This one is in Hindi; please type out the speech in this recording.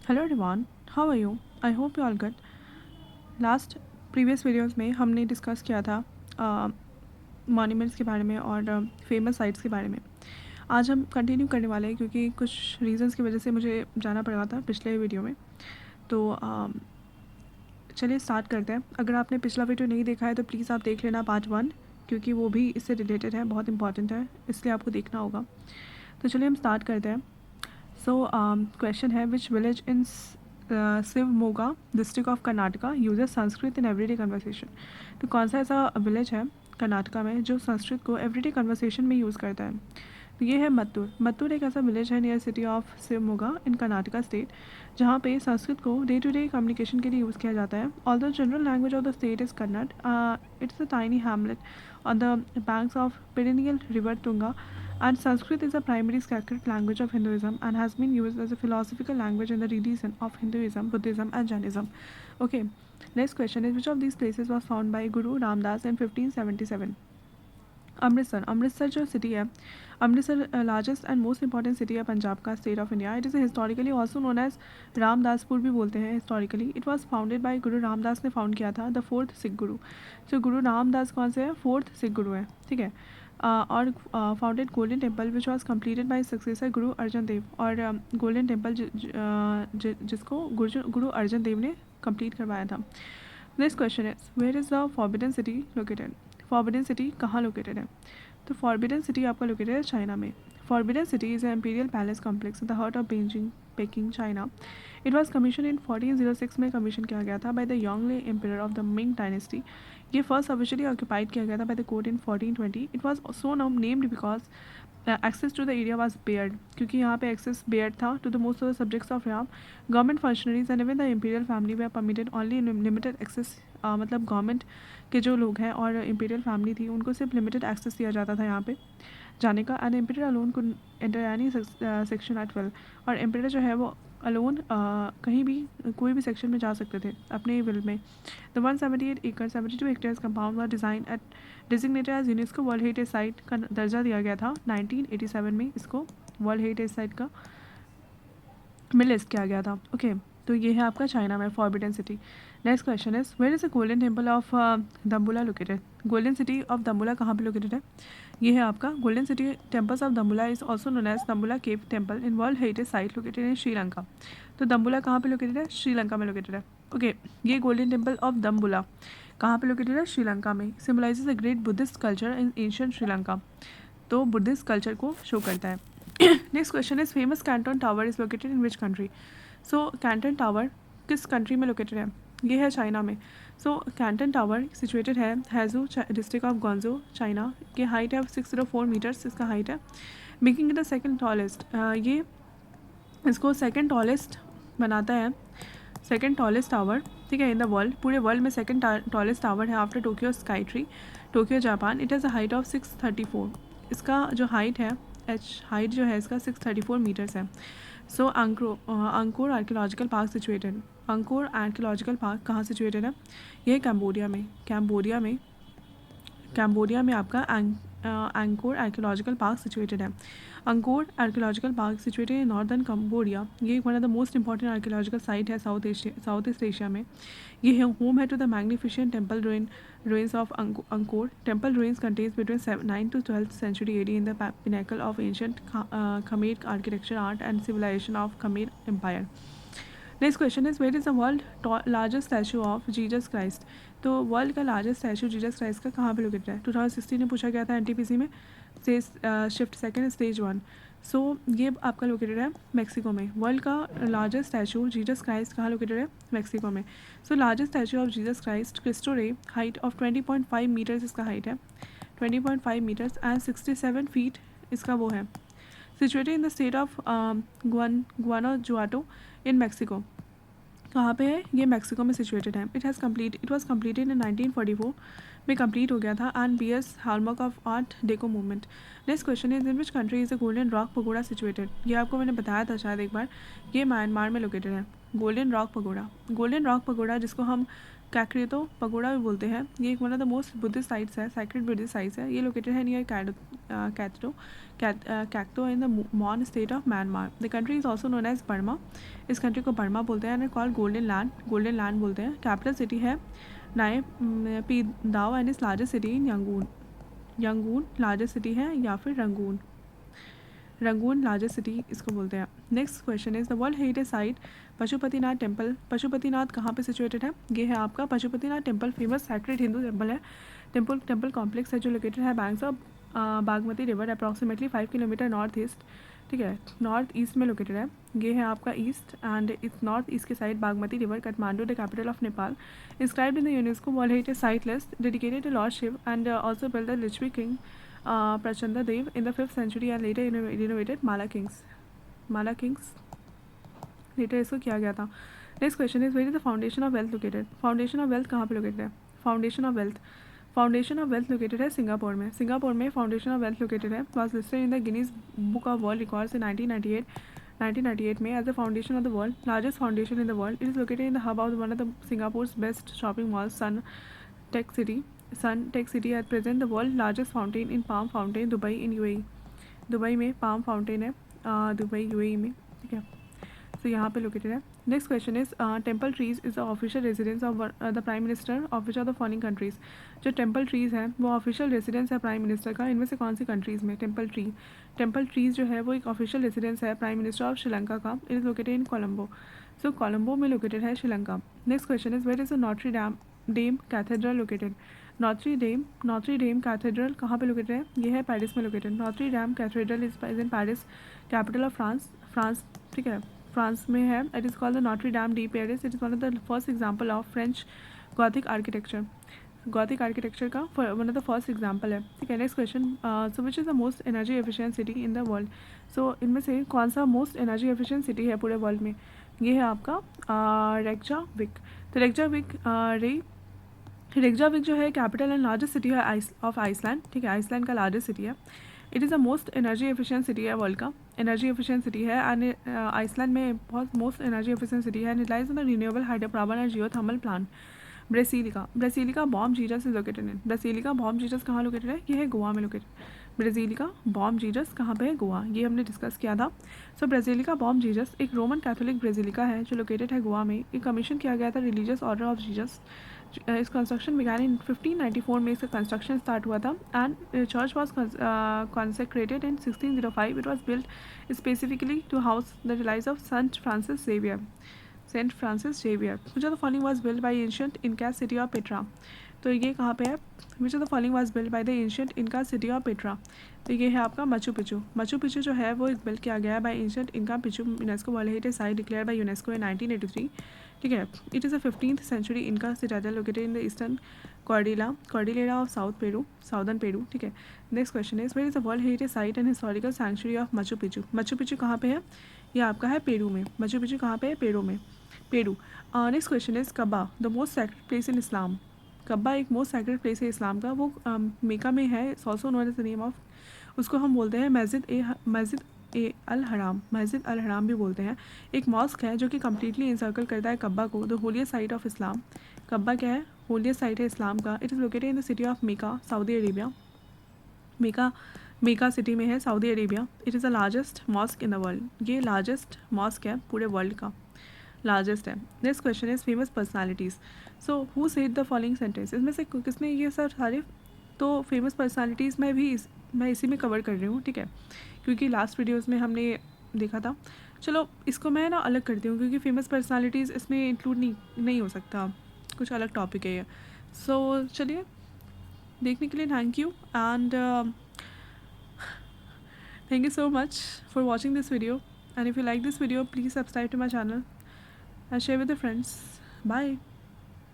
Hello everyone, how are you? I hope you all good. Last previous videos में हमने डिस्कस किया था मॉन्यूमेंट्स के बारे में और फेमस साइट्स के बारे में। आज हम कंटिन्यू करने वाले हैं क्योंकि कुछ रीजंस की वजह से मुझे जाना पड़ रहा था पिछले वीडियो में। तो चलिए स्टार्ट करते हैं। अगर आपने पिछला वीडियो नहीं देखा है तो प्लीज़ आप देख लेना पार्ट 1, क्योंकि वो भी इससे रिलेटेड है, बहुत इंपॉर्टेंट है, इसलिए आपको देखना होगा। तो चलिए हम स्टार्ट करते हैं। सो क्वेश्चन है, which village in Shivamogga district of Karnataka uses Sanskrit in everyday conversation. तो कौन सा ऐसा विलेज है कर्नाटका में जो संस्कृत को एवरीडे कन्वर्सेशन में यूज़ करता है? तो ये है मत्तूर। मत्तूर एक ऐसा विलेज है near city of Shivamogga in Karnataka state, जहाँ पे संस्कृत को डे टू डे कम्युनिकेशन के लिए यूज़ किया जाता है। Although general language of the state is Kannada, it's a tiny Hamlet on the banks of perennial river Tunga, and Sanskrit is the primary sacred language of Hinduism and has been used as a philosophical language in the religion of Hinduism, Buddhism, and Jainism. Okay, next question is, which of these places was found by Guru Ramdas in 1577? Amritsar. Amritsar जो सिटी है, Amritsar largest and most important city है पंजाब का, state of India. It is historically also known as Ramdaspur भी बोलते हैं हिस्टोरिकली। It was founded by Guru Ramdas ने फाउंड किया था, द फोर्थ सिख गुरु। जो गुरु रामदास कौन से है? फोर्थ सिख गुरु है, ठीक है। और founded golden temple which was completed by successor Guru Arjan Dev. और गोल्डन टेम्पल जिसको गुरु अर्जन देव ने कंप्लीट करवाया था। Next question is, where is the forbidden city located? Forbidden city कहाँ लोकेटेड है? तो फॉरबिडन सिटी आपका लोकेटेड है चाइना में। Forbidden city is imperial palace complex the heart of Beijing, Peking, China. It was commission in 1406 में कमीशन किया गया था by the Yongle emperor of the Ming dynasty. ये फर्स्ट ऑफिशियली ऑक्यूपाइड किया गया था by the court in 1420। It was so named because access to the area was barred, क्योंकि यहाँ पे एक्सेस बेयर्ड था to the most of the subjects of Ram. Government functionaries and even the imperial family were permitted only limited access. मतलब गवर्नमेंट के जो लोग हैं और इम्पीरियल फैमिली थी उनको सिर्फ लिमिटेड एक्सेस दिया जाता था यहाँ पे जाने का। And emperor alone could enter any section at will. और एम्परर जो है वो अलोन कहीं भी कोई भी सेक्शन में जा सकते थे अपने विल में। द 178 एकड़ 72 hectares compound was design at designated as UNESCO world heritage site का दर्जा दिया गया था 1987 में। इसको वर्ल्ड हेरिटेज साइट का में लिस्ट किया गया था। ओके, तो ये है आपका चाइना में forbidden city. Next question is, where is the golden temple of Dambulla located? Golden city of Dambulla कहाँ पे लोकेटेड है? ये है आपका golden city temples of Dambulla is also known as Dambulla cave temple in world heritage site located in Sri Lanka. तो दम्बुला कहाँ पे लोकेटेड है? श्रीलंका में लोकेटेड है। ओके, ये गोल्डन टेम्पल ऑफ दम्बुला कहाँ पे लोकेटेड है? श्रीलंका में। Symbolises the great Buddhist culture in ancient Sri Lanka. तो बुद्धिस्ट कल्चर को शो करता है। Next question is, famous Canton tower is located in which country? So Canton tower किस कंट्री में लोकेटेड है? ये है चाइना में। सो कैंटन टावर सिचुएटेड है हैजू डिस्ट्रिक्ट ऑफ ग्वांगझू, चाइना। की हाइट है 604 मीटर्स इसका हाइट है, making it the second tallest. ये इसको सेकंड टॉलेस्ट बनाता है, सेकंड टॉलेस्ट टावर, ठीक है, इन द वर्ल्ड। पूरे वर्ल्ड में सेकंड टॉलेस्ट टावर है after Tokyo sky tree, Tokyo Japan. It has a height of 634। इसका जो हाइट है हाइट जो है इसका 634 मीटर्स है। So Angkor archaeological park situated. Angkor archaeological park कहाँ सिचुएटेड है? ये कैम्बोडिया में। कैम्बोडिया में आपका अंकोर आर्कियोलॉजिकल पार्क सिचुएटेड है। Angkor archaeological park situated in northern Cambodia. ये one of the most important archaeological site है साउथ ईस्ट एशिया में। ये होम है to the magnificent temple ruins of Angkor. Temple ruins contains between 9th to 12th century AD in the pinnacle of ancient Khmer architecture, art and civilization of Khmer Empire. Next question is, where is the world largest statue of Jesus Christ? तो वर्ल्ड का लार्जेस्ट स्टैचू जीसस क्राइस्ट का कहाँ पे लोकेटेड है? 2016 में पूछा गया था एनटीपीसी में, शिफ्ट सेकंड स्टेज 1। सो ये आपका लोकेटेड है मेक्सिको में। वर्ल्ड का लार्जेस्ट स्टैचू जीसस क्राइस्ट कहाँ लोकेटेड है? मेक्सिको में। So largest statue of Jesus Christ Cristo Rey, height of 20.5 meters इसका हाइट है, 20.5 मीटर्स एंड 67 फीट इसका वो है। Situated in the state of Guanajuato in Mexico. कहाँ पे है? ये मेक्सिको में सिचुएटेड है। इट वॉज कम्प्लीटेड इन 1944 में कंप्लीट हो गया था and is hallmark of art deco movement. Next question is, in which country is the golden rock pagoda situated? ये आपको मैंने बताया था शायद एक बार, ये म्यांमार में लोकेटेड है। गोल्डन रॉक पगोड़ा जिसको हम कैक्रेतो पगोड़ा भी बोलते हैं, ये एक one of the most Buddhist sites है, सैक्रेड बुद्धिस्ट साइट्स है। ये लोकेटेड है near Kyaikto in the Mon state of Myanmar. The country is also known as Burma, इस कंट्री को बर्मा बोलते हैं एंड कॉल्ड गोल्डन लैंड बोलते हैं। कैपिटल सिटी है नाए पी दाओ and is largest city in Yangon largest city है, या फिर रंगून लार्जेस्ट सिटी इसको बोलते हैं। Next question is the world heritage site Pashupatinath temple. Pashupatinath कहाँ पे सिचुएटेड है? ये है आपका Pashupatinath temple, famous sacred Hindu temple है। टेम्पल कॉम्प्लेक्स है जो लोकेटेड है banks of Bagmati river approximately 5 kilometre north east, ठीक है, नॉर्थ ईस्ट में लोकेटेड है। ये है आपका ईस्ट एंड इस नॉर्थ ईस्ट के side Bagmati river, Kathmandu the capital of Nepal. Inscribed in the UNESCO world heritage site list, dedicated to lord Shiva and also build the Licchavi king Prachanda Dev in the 5th century and later renovated Mala Kings later इसको किया गया था। Next question is where is the foundation of wealth located? Foundation of wealth कहाँ पे लोकेटेड है? फाउंडेशन ऑफ वेल्थ लोकेटेड है सिंगापुर में फाउंडेशन ऑफ वेल्थ लोकेटेड है। Was listed in the Guinness book of world records in 1998 में as the foundation of the world largest foundation in the world. It is located in the hub of one of the Singapore's best shopping mall sun take city. At present the world largest fountain in palm fountain Dubai in UAE. Dubai में पाम फाउंटेन है, दुबई यूएई में, ठीक है। तो यहाँ पे लोकेटेड है। Next question is temple trees is the official residence of the prime minister of which of the following countries? जो टेम्पल ट्रीज है वो ऑफिशियल रेजिडेंस है प्राइम मिनिस्टर का, इनमें से कौन सी कंट्रीज़ में? टेम्पल ट्रीज जो है वो एक ऑफिशियल रेजिडेंस है प्राइम मिनिस्टर ऑफ श्रीलंका का। It is located in Colombo. So Colombo में लोकेटेड है Sri Lanka. Next question is where is the Notre Dame cathedral located? Notre Dame cathedral कहाँ पे लोकेटेड है? ये है पेरिस में located. Notre Dame cathedral is in Paris, capital of France, ठीक है, फ्रांस में है। It is called the Notre Dame de Paris. It is one of the first example of French Gothic architecture का one of the first example है, ठीक है। Next question, so which is the most energy efficient city in the world? So इनमें से कौन सा मोस्ट एनर्जी एफिशिएंट सिटी है पूरे वर्ल्ड में? ये है आपका रेक्जाविक। तो रेक्जाविक जो है कैपिटल एंड लार्जेस्ट सिटी है ऑफ आइसलैंड, ठीक है, आइसलैंड का लार्जेस्ट सिटी है। It is the most energy efficient city है वर्ल्ड का, एनर्जी एफिशिएंट सिटी है एंड आइसलैंड में बहुत मोस्ट एनर्जी एफिशिएंट सिटी है and it lies in the renewable hydrocarbon and geothermal plant. Basilica Bom Jesus is located in. Basilica Bom Jesus कहाँ लोकेटेड है? ये है गोवा में लोकेटेड। ब्रेसिलिका बॉम जीजस कहाँ पे है? गोवा, ये हमने डिस्कस किया था। सो ब्रेसिलिका बॉम जीजस एक रोमन कैथोलिक ब्रेसिलिका है जो लोकेटेड है गोवा में। ये कमीशन किया गया था रिलीजियस ऑर्डर ऑफ जीजस। इस कंस्ट्रक्शन बिगैन इन 1594 में इसका कंस्ट्रक्शन स्टार्ट हुआ था and church was consecrated in 1605। It was built specifically to house the relics of saint Francis Xavier. Which of the following was build by ancient Inca city of Petra? तो ये कहाँ पे है? Which of the following was build by the ancient Inca city of Petra? तो ये है आपका माचू पिचू जो है वो बिल्ड किया गया है by ancient Inca Picchu, UNESCO world heritage site declare by UNESCO in 1983, ठीक है। It is a 15th century Inca citadel located in the eastern Cordillera of southern Peru, ठीक है। Next question is where is the world heritage site and historical sanctuary of Machu Picchu कहाँ पे है? ये आपका है पेरू में। माचू पिचू कहाँ पे है? Peru. Next question is Kaaba the most sacred place in Islam? Kaaba एक मोस्ट सैक्रेड प्लेस है इस्लाम का, वो मेका में है। Also known as the name of, उसको हम बोलते हैं मस्जिद अल हराम भी बोलते हैं। एक मॉस्क है जो कि कम्प्लीटली इंसर्कल करता है कब्बा को, the holiest site of Islam. Kaaba क्या है? होलियस्ट साइट है इस्लाम का। It is located in the city of Mecca, Saudi Arabia. Mecca city में है, Saudi Arabia. It is the largest mosque in the world. ये लार्जेस्ट मॉस्क है पूरे वर्ल्ड का, लार्जेस्ट है। Next question is famous personalities. So who said the following sentence? इसमें से किसने ये सब सारे, तो फेमस पर्सनालिटीज़ मैं इसी में कवर कर रही हूँ, ठीक है, क्योंकि लास्ट वीडियोस में हमने देखा था। चलो इसको मैं ना अलग करती हूँ क्योंकि फेमस पर्सनालिटीज़ इसमें इंक्लूड नहीं हो सकता, कुछ अलग टॉपिक है ये। सो चलिए, देखने के लिए thank you and thank you so much for watching this video, and if you like this video please subscribe to my channel and share with your friends. Bye.